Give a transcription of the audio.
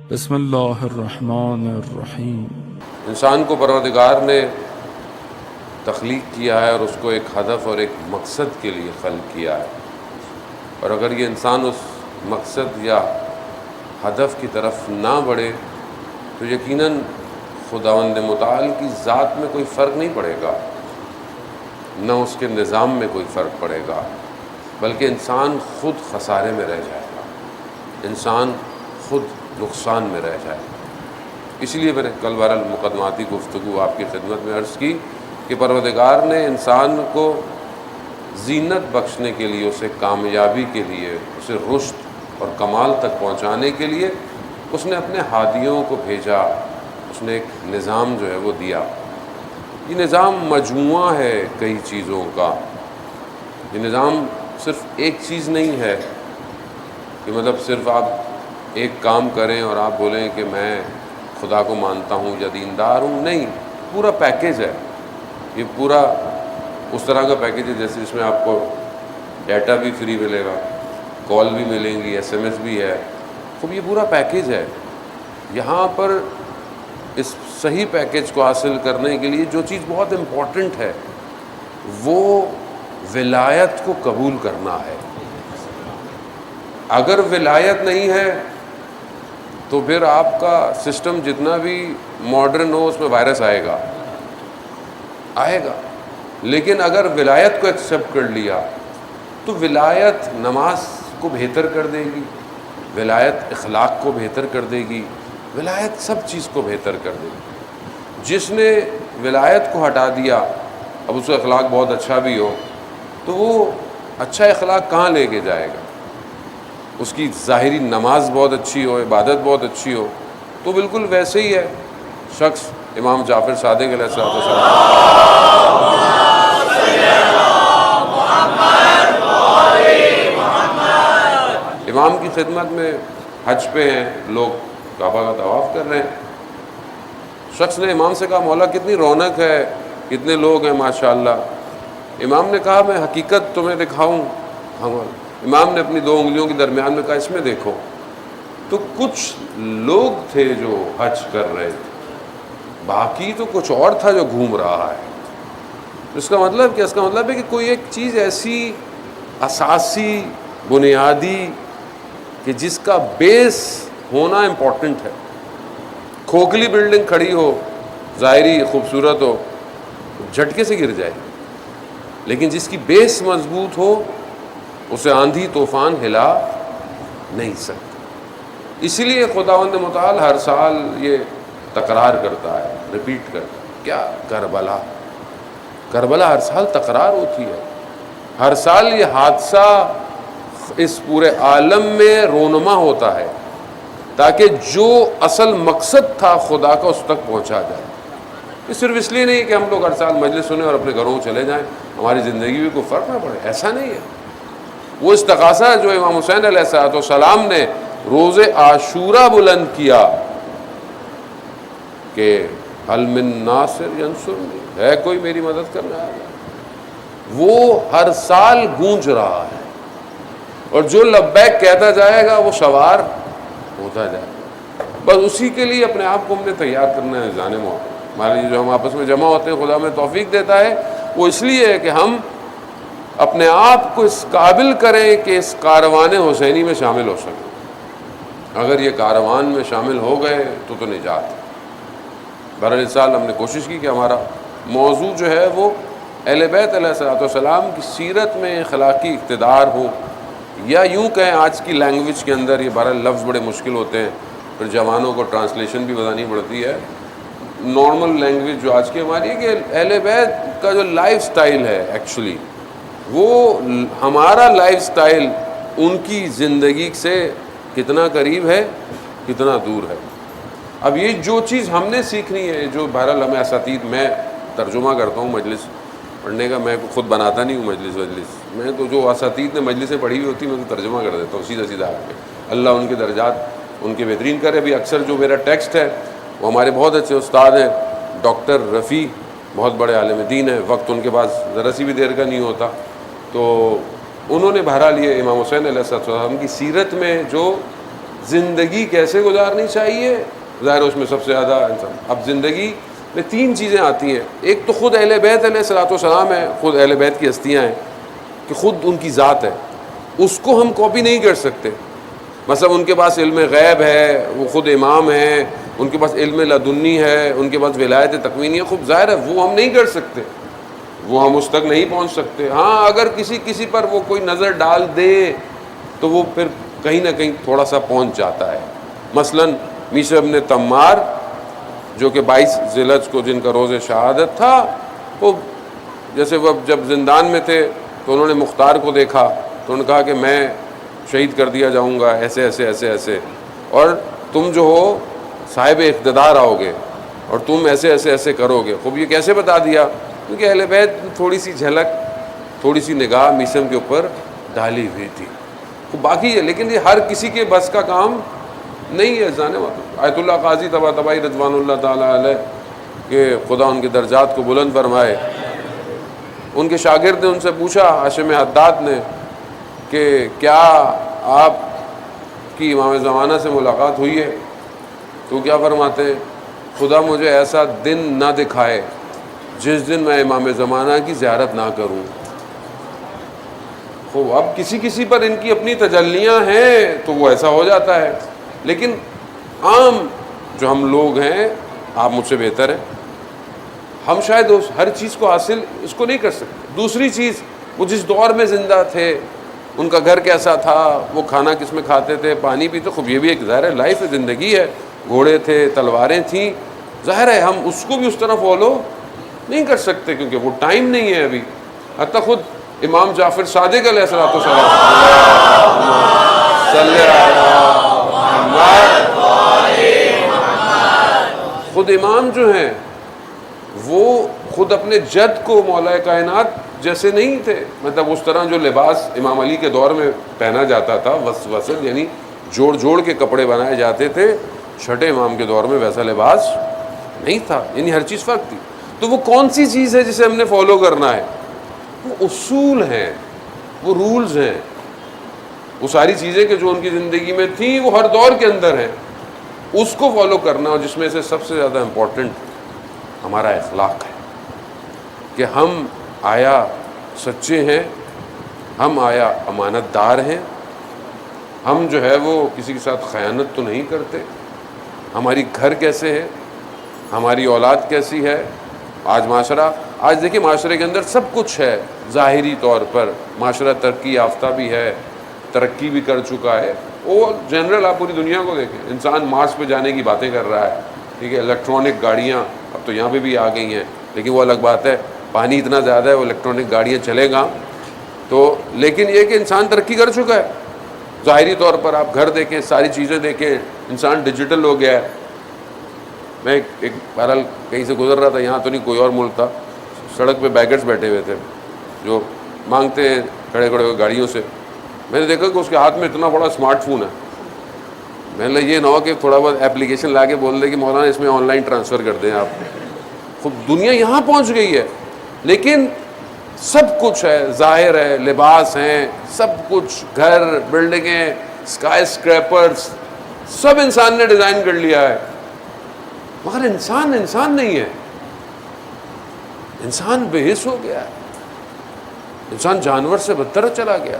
بسم اللہ الرحمن الرحیم۔ انسان کو پروردگار نے تخلیق کیا ہے اور اس کو ایک ہدف اور ایک مقصد کے لیے خلق کیا ہے، اور اگر یہ انسان اس مقصد یا ہدف کی طرف نہ بڑھے تو یقیناً خداوند متعال کی ذات میں کوئی فرق نہیں پڑے گا، نہ اس کے نظام میں کوئی فرق پڑے گا، بلکہ انسان خود خسارے میں رہ جائے گا، انسان خود نقصان میں رہ جائے گا۔ اس لیے میں نے کل بہرحال مقدماتی گفتگو آپ کی خدمت میں عرض کی کہ پروردگار نے انسان کو زینت بخشنے کے لیے، اسے کامیابی کے لیے، اسے رشد اور کمال تک پہنچانے کے لیے اس نے اپنے ہادیوں کو بھیجا، اس نے ایک نظام جو ہے وہ دیا۔ یہ نظام مجموعہ ہے کئی چیزوں کا، یہ نظام صرف ایک چیز نہیں ہے کہ مطلب صرف آپ ایک کام کریں اور آپ بولیں کہ میں خدا کو مانتا ہوں یا دیندار ہوں، نہیں، پورا پیکیج ہے۔ یہ پورا اس طرح کا پیکیج ہے جیسے اس میں آپ کو ڈیٹا بھی فری ملے گا، کال بھی ملیں گی، ایس ایم ایس بھی ہے، تو یہ پورا پیکیج ہے۔ یہاں پر اس صحیح پیکیج کو حاصل کرنے کے لیے جو چیز بہت امپورٹنٹ ہے وہ ولایت کو قبول کرنا ہے۔ اگر ولایت نہیں ہے تو پھر آپ کا سسٹم جتنا بھی ماڈرن ہو اس میں وائرس آئے گا، لیکن اگر ولایت کو ایکسیپٹ کر لیا تو ولایت نماز کو بہتر کر دے گی، ولایت اخلاق کو بہتر کر دے گی، ولایت سب چیز کو بہتر کر دے گی۔ جس نے ولایت کو ہٹا دیا، اب اس کا اخلاق بہت اچھا بھی ہو تو وہ اچھا اخلاق کہاں لے کے جائے گا؟ اس کی ظاہری نماز بہت اچھی ہو، عبادت بہت اچھی ہو، تو بالکل ویسے ہی ہے شخص امام جعفر صادق علیہ السلام امام کی خدمت میں حج پہ ہیں، لوگ کعبہ کا طواف کر رہے ہیں، شخص نے امام سے کہا مولا کتنی رونق ہے، کتنے لوگ ہیں ماشاءاللہ۔ امام نے کہا میں حقیقت تمہیں دکھاؤں؟ امام نے اپنی 2 انگلیوں کے درمیان میں کہا اس میں دیکھو، تو کچھ لوگ تھے جو حج کر رہے تھے، باقی تو کچھ اور تھا جو گھوم رہا ہے۔ اس کا مطلب کیا؟ اس کا مطلب ہے کہ کوئی ایک چیز ایسی اساسی بنیادی کہ جس کا بیس ہونا امپورٹنٹ ہے۔ کھوکھلی بلڈنگ کھڑی ہو، ظاہری خوبصورت ہو، جھٹکے سے گر جائے، لیکن جس کی بیس مضبوط ہو اسے آندھی طوفان ہلا نہیں سکتا۔ اسی لیے خداوند متعال ہر سال یہ تکرار کرتا ہے، ریپیٹ کرتا ہے۔ کیا؟ کربلا ہر سال تکرار ہوتی ہے، ہر سال یہ حادثہ اس پورے عالم میں رونما ہوتا ہے تاکہ جو اصل مقصد تھا خدا کا اس تک پہنچا جائے۔ یہ صرف اس لیے نہیں کہ ہم لوگ ہر سال مجلس سنیں اور اپنے گھروں چلے جائیں، ہماری زندگی میں کوئی فرق نہ پڑے، ایسا نہیں ہے۔ وہ استغاثہ جو امام حسین علیہ السلام نے روز عاشورہ بلند کیا کہ هل من ناصر ینصرنی، ہے کوئی میری مدد کرنے آیا، وہ ہر سال گونج رہا ہے، اور جو لبیک کہتا جائے گا وہ سوار ہوتا جائے گا۔ بس اسی کے لیے اپنے آپ کو ہم نے تیار کرنا ہے۔ جانے موقع ہمارے جو ہم آپس میں جمع ہوتے ہیں خدا میں توفیق دیتا ہے، وہ اس لیے ہے کہ ہم اپنے آپ کو اس قابل کریں کہ اس کاروان حسینی میں شامل ہو سکیں۔ اگر یہ کاروان میں شامل ہو گئے تو نجات ہے۔ بہرحال اس سال ہم نے کوشش کی کہ ہمارا موضوع جو ہے وہ اہل بیت علیہ السلام کی سیرت میں اخلاقی اقتدار ہو، یا یوں کہیں آج کی لینگویج کے اندر یہ بہرحال لفظ بڑے مشکل ہوتے ہیں، پھر جوانوں کو ٹرانسلیشن بھی بتانی پڑتی ہے۔ نارمل لینگویج جو آج کی ہماری ہے کہ اہل بیت کا جو لائف سٹائل ہے ایکچولی وہ ہمارا لائف سٹائل ان کی زندگی سے کتنا قریب ہے، کتنا دور ہے۔ اب یہ جو چیز ہم نے سیکھنی ہے، جو بہرحال ہمیں اساتید، میں ترجمہ کرتا ہوں مجلس پڑھنے کا، میں خود بناتا نہیں ہوں مجلس، میں تو جو اساتید نے مجلسیں پڑھی ہوئی ہوتی ہیں میں تو ترجمہ کر دیتا ہوں سیدھا آپ کے۔ اللہ ان کے درجات ان کے بہترین کرے۔ ابھی اکثر جو میرا ٹیکسٹ ہے وہ ہمارے بہت اچھے استاد ہیں، ڈاکٹر رفیع، بہت بڑے عالم دین ہیں، وقت ان کے پاس ذرا سی بھی دیر کا نہیں ہوتا، تو انہوں نے بہرحال یہ امام حسین علیہ السلام کی سیرت میں جو زندگی کیسے گزارنی چاہیے، ظاہر اس میں سب سے زیادہ انسان. اب زندگی میں 3 چیزیں آتی ہیں. ایک تو خود اہل بیت علیہ الصلوۃ والسلام ہے، خود اہل بیت کی ہستیاں ہیں کہ خود ان کی ذات ہے، اس کو ہم کاپی نہیں کر سکتے. مثلا ان کے پاس علم غیب ہے، وہ خود امام ہیں، ان کے پاس علم لدنی ہے، ان کے پاس ولایت تکوینی ہے. خوب ظاہر ہے وہ ہم نہیں کر سکتے، وہ ہم اس تک نہیں پہنچ سکتے. ہاں اگر کسی پر وہ کوئی نظر ڈال دے تو وہ پھر کہیں نہ کہیں تھوڑا سا پہنچ جاتا ہے. مثلا میسر ابن تمار جو کہ 22 ذی الحجہ کو جن کا روز شہادت تھا، وہ جیسے وہ جب زندان میں تھے تو انہوں نے مختار کو دیکھا تو انہوں نے کہا کہ میں شہید کر دیا جاؤں گا، ایسے ایسے ایسے ایسے، اور تم جو ہو صاحب اقتدار آؤ گے اور تم ایسے ایسے ایسے کرو گے. خوب یہ کیسے بتا دیا؟ کیونکہ اہل بیت تھوڑی سی جھلک، تھوڑی سی نگاہ میسم کے اوپر ڈالی ہوئی تھی. خوب باقی ہے، لیکن یہ ہر کسی کے بس کا کام نہیں ہے. آیت اللہ قاضی طباطبائی رضوان اللہ تعالیٰ علیہ کہ خدا ان کے درجات کو بلند فرمائے، ان کے شاگرد نے ان سے پوچھا، ہاشم حداد نے، کہ کیا آپ کی امام زمانہ سے ملاقات ہوئی ہے؟ تو کیا فرماتے ہیں؟ خدا مجھے ایسا دن نہ دکھائے جس دن میں امام زمانہ کی زیارت نہ کروں. خوب اب کسی پر ان کی اپنی تجلیاں ہیں تو وہ ایسا ہو جاتا ہے، لیکن عام جو ہم لوگ ہیں، آپ مجھ سے بہتر ہیں، ہم شاید ہر چیز کو حاصل اس کو نہیں کر سکتے. دوسری چیز، وہ جس دور میں زندہ تھے، ان کا گھر کیسا تھا، وہ کھانا کس میں کھاتے تھے، پانی پیتے. خوب یہ بھی ایک ظاہر ہے لائف ہے، زندگی ہے. گھوڑے تھے، تلواریں تھیں، ظاہر ہے ہم اس کو بھی اس طرح فالو نہیں کر سکتے کیونکہ وہ ٹائم نہیں ہے ابھی. حتیٰ خود امام جعفر صادق علیہ الصلوۃ والسلام خود امام جو ہیں وہ خود اپنے جد کو مولا کائنات جیسے نہیں تھے. مطلب اس طرح جو لباس امام علی کے دور میں پہنا جاتا تھا، وصل یعنی جوڑ جوڑ کے کپڑے بنائے جاتے تھے، چھٹے امام کے دور میں ویسا لباس نہیں تھا. یعنی ہر چیز فرق تھی. تو وہ کون سی چیز ہے جسے ہم نے فالو کرنا ہے؟ وہ اصول ہیں، وہ رولز ہیں، وہ ساری چیزیں کہ جو ان کی زندگی میں تھیں وہ ہر دور کے اندر ہیں، اس کو فالو کرنا. اور جس میں سے سب سے زیادہ امپورٹنٹ ہمارا اخلاق ہے کہ ہم آیا سچے ہیں، ہم آیا امانت دار ہیں، ہم جو ہے وہ کسی کے ساتھ خیانت تو نہیں کرتے. ہماری گھر کیسے ہے، ہماری اولاد کیسی ہے. آج دیکھیں معاشرے کے اندر سب کچھ ہے. ظاہری طور پر معاشرہ ترقی یافتہ بھی ہے، ترقی بھی کر چکا ہے. وہ جنرل آپ پوری دنیا کو دیکھیں، انسان مارس پہ جانے کی باتیں کر رہا ہے، ٹھیک ہے. الیکٹرانک گاڑیاں اب تو یہاں پہ بھی آ گئی ہیں، لیکن وہ الگ بات ہے. پانی اتنا زیادہ ہے، وہ الیکٹرانک گاڑیاں چلے گا تو، لیکن یہ کہ انسان ترقی کر چکا ہے. ظاہری طور پر آپ گھر دیکھیں، ساری چیزیں دیکھیں، انسان ڈیجیٹل ہو گیا ہے. میں ایک بہرحال کہیں سے گزر رہا تھا، یہاں تو نہیں کوئی اور ملک تھا، سڑک پہ بیگرز بیٹھے ہوئے تھے جو مانگتے ہیں کھڑے کھڑے ہوئے گاڑیوں سے. میں نے دیکھا کہ اس کے ہاتھ میں اتنا بڑا اسمارٹ فون ہے. میں نے یہ نہ ہو کہ تھوڑا بہت اپلیکیشن لا کے بول دے کہ مولانا اس میں آن لائن ٹرانسفر کر دیں آپ. خود دنیا یہاں پہنچ گئی ہے، لیکن سب کچھ ہے، ظاہر ہے، لباس ہیں، سب کچھ، گھر، بلڈنگیں، اسکائی اسکریپرز، سب انسان نے ڈیزائن کر لیا ہے. مگر انسان نہیں ہے. انسان بے حس ہو گیا ہے، انسان جانور سے بدتر چلا گیا.